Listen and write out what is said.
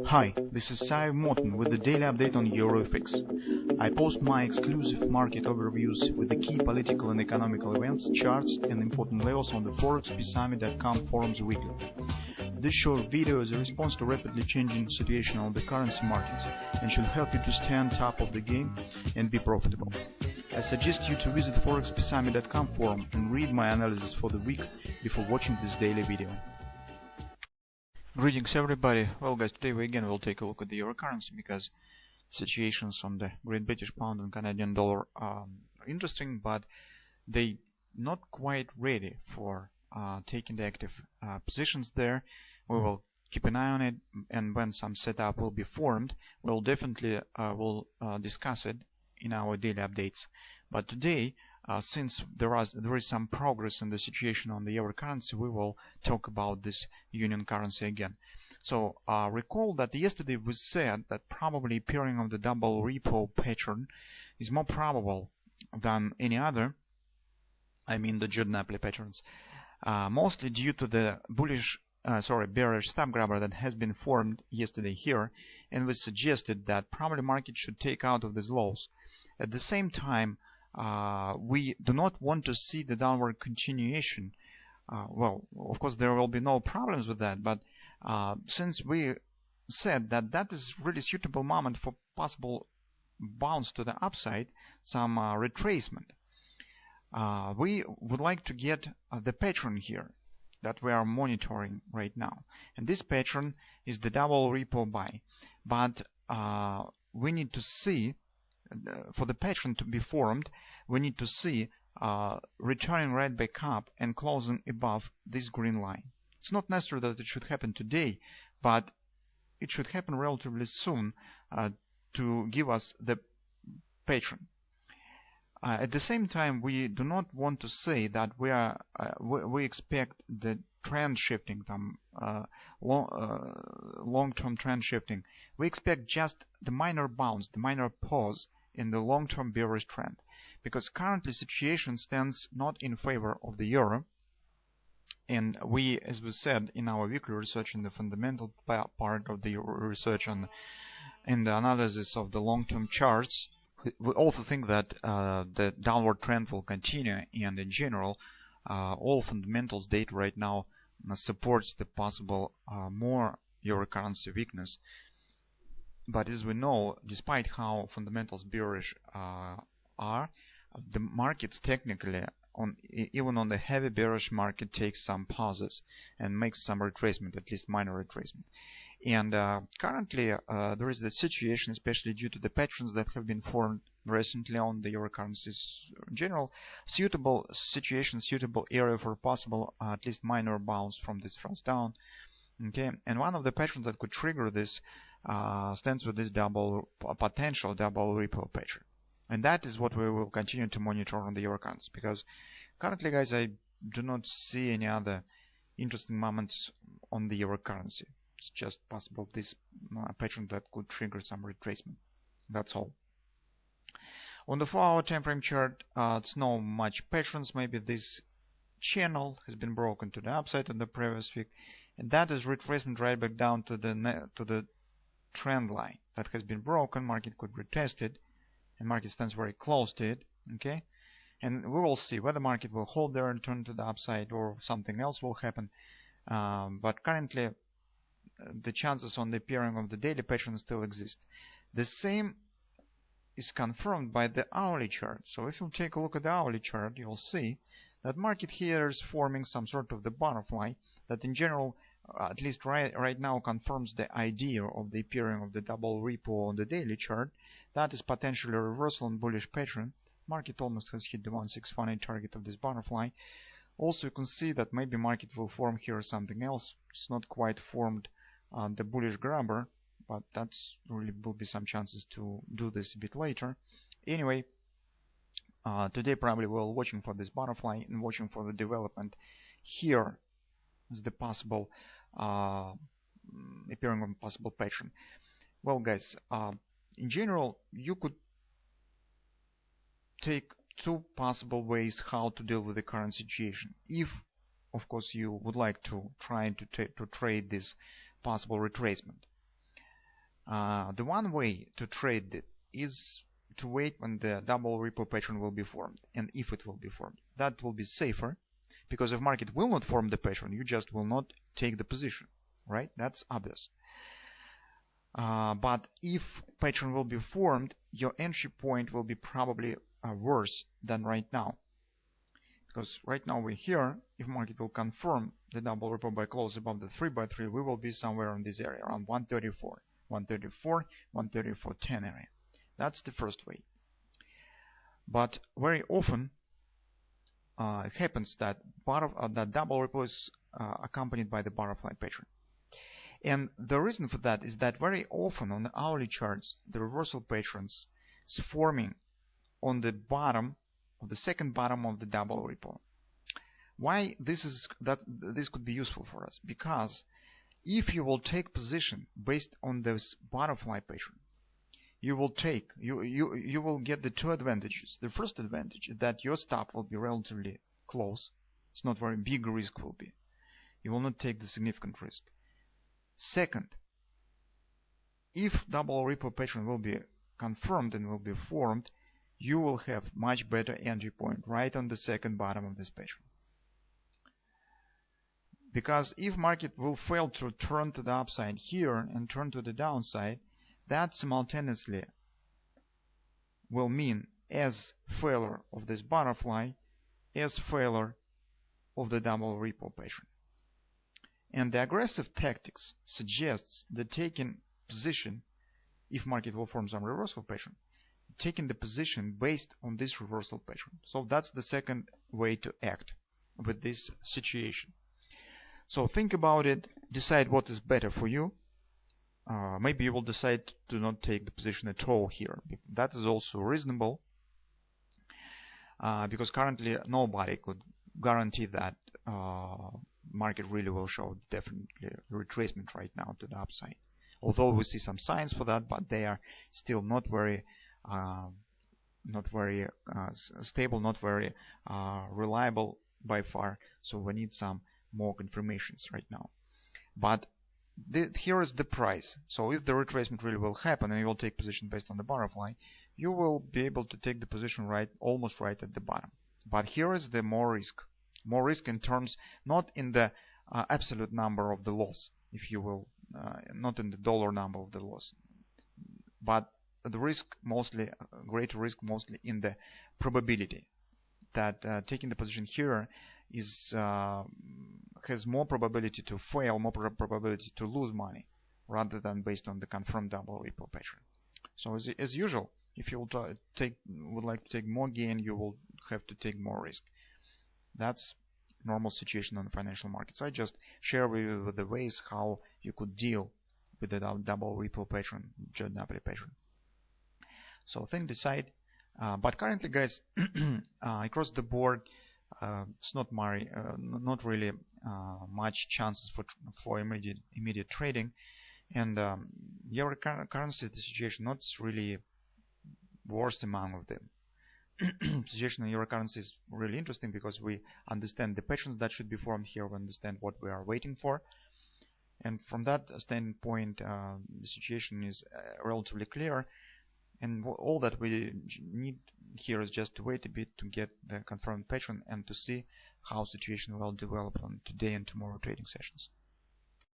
Hi, this is Sive Morten with the daily update on EuroFX. I post my exclusive market overviews with the key political and economical events, charts and important levels on the ForexPeaceArmy.com forums weekly. This short video is a response to rapidly changing situation on the currency markets and should help you to stay on top of the game and be profitable. I suggest you to visit the ForexPeaceArmy.com forum and read my analysis for the week before watching this daily video. Greetings everybody. Well guys, today we again will take a look at the euro currency because situations on the Great British Pound and Canadian dollar are interesting, but they not quite ready for taking the active positions there. We will keep an eye on it, and when some setup will be formed, we'll definitely discuss it in our daily updates. But today, since there is some progress in the situation on the euro currency, we will talk about this union currency again. So recall that yesterday we said that probably appearing of the double repo pattern is more probable than any other. I mean the Jordan-Apley patterns, mostly due to the bearish stop grabber that has been formed yesterday here, and we suggested that probably market should take out of these lows. At the same time, we do not want to see the downward continuation. Well, of course there will be no problems with that, but since we said that that is really suitable moment for possible bounce to the upside, some retracement, we would like to get the pattern here that we are monitoring right now, and this pattern is the double repo buy. But we need to see, for the pattern to be formed, we need to see returning right back up and closing above this green line. It's not necessary that it should happen today, but it should happen relatively soon to give us the pattern. At the same time, we do not want to say that we expect the trend shifting, long-term trend shifting. We expect just the minor bounce, the minor pause in the long-term bearish trend, because currently situation stands not in favor of the euro, and we, as we said in our weekly research in the fundamental part of the research in the analysis of the long-term charts, we also think that the downward trend will continue, and in general all fundamentals data right now supports the possible more euro currency weakness. But as we know, despite how fundamentals bearish are, the markets technically, even on the heavy bearish market, takes some pauses and makes some retracement, at least minor retracement. And currently there is the situation, especially due to the patterns that have been formed recently on the euro currencies in general, suitable situation, suitable area for possible at least minor bounce from this first down. Okay, and one of the patterns that could trigger this stands with this potential double repo pattern, and that is what we will continue to monitor on the euro currency, because currently, guys, I do not see any other interesting moments on the euro currency. It's just possible this pattern that could trigger some retracement. That's all. On the 4-hour time frame chart, it's no much patterns. Maybe this channel has been broken to the upside in the previous week, and that is retracement right back down to the trend line that has been broken. Market could retest it, and market stands very close to it. Okay, and we will see whether market will hold there and turn to the upside or something else will happen. But currently, the chances on the appearing of the daily pattern still exist. The same is confirmed by the hourly chart. So if you take a look at the hourly chart, you'll see that market here is forming some sort of the butterfly that in general, at least right now, confirms the idea of the appearing of the double repo on the daily chart. That is potentially a reversal and bullish pattern. Market almost has hit the 1618 target of this butterfly. Also, you can see that maybe market will form here something else. It's not quite formed the bullish grabber, but that's really will be some chances to do this a bit later. Anyway, today probably we're watching for this butterfly and watching for the development here is the possible appearing of a possible pattern. Well guys, in general you could take two possible ways how to deal with the current situation, if of course you would like to try to trade this possible retracement. The one way to trade it is to wait when the double repo pattern will be formed, and if it will be formed. That will be safer, because if market will not form the pattern, you just will not take the position, right? That's obvious. But if pattern will be formed, your entry point will be probably worse than right now. Because right now we're here, if market will confirm the double repo by close above the 3x3, we will be somewhere in this area, around 134, 134.10 area. That's the first way. But very often it happens that that double repo is accompanied by the butterfly pattern. And the reason for that is that very often on the hourly charts, the reversal patterns is forming on the bottom of the second bottom of the double repo. Why this could be useful for us? Because if you will take position based on this butterfly pattern, you will get the two advantages. The first advantage is that your stop will be relatively close. It's not very big risk will be. You will not take the significant risk. Second, if double repo pattern will be confirmed and will be formed, you will have much better entry point right on the second bottom of this pattern. Because if market will fail to turn to the upside here and turn to the downside, that simultaneously will mean as failure of this butterfly, as failure of the double repo pattern. And the aggressive tactics suggests that taking position, if market will form some reversal pattern, taking the position based on this reversal pattern. So that's the second way to act with this situation. So think about it, decide what is better for you. Maybe you will decide to not take the position at all here. That is also reasonable, because currently nobody could guarantee that market really will show definitely retracement right now to the upside. Although we see some signs for that, but they are still not very stable, not very reliable by far. So we need some more confirmations right now. But here is the price. So if the retracement really will happen and you will take position based on the butterfly, you will be able to take the position almost right at the bottom. But here is the more risk in terms, not in the absolute number of the loss, if you will, not in the dollar number of the loss, but the risk mostly, greater risk mostly in the probability that taking the position here is has more probability to fail, more probability to lose money, rather than based on the confirmed double repo pattern. So as usual, if you would like to take more gain, you will have to take more risk. That's normal situation on the financial markets. I just share with you the ways how you could deal with the double repo pattern, Jordan pattern. So decide. But currently, guys, across the board, it's not really much chances for immediate trading, and euro currency, the situation not really worst among of them. Situation in euro currency is really interesting because we understand the patterns that should be formed here. We understand what we are waiting for, and from that standpoint, the situation is relatively clear. And all that we need here is just to wait a bit to get the confirmed pattern and to see how situation will develop on today and tomorrow trading sessions.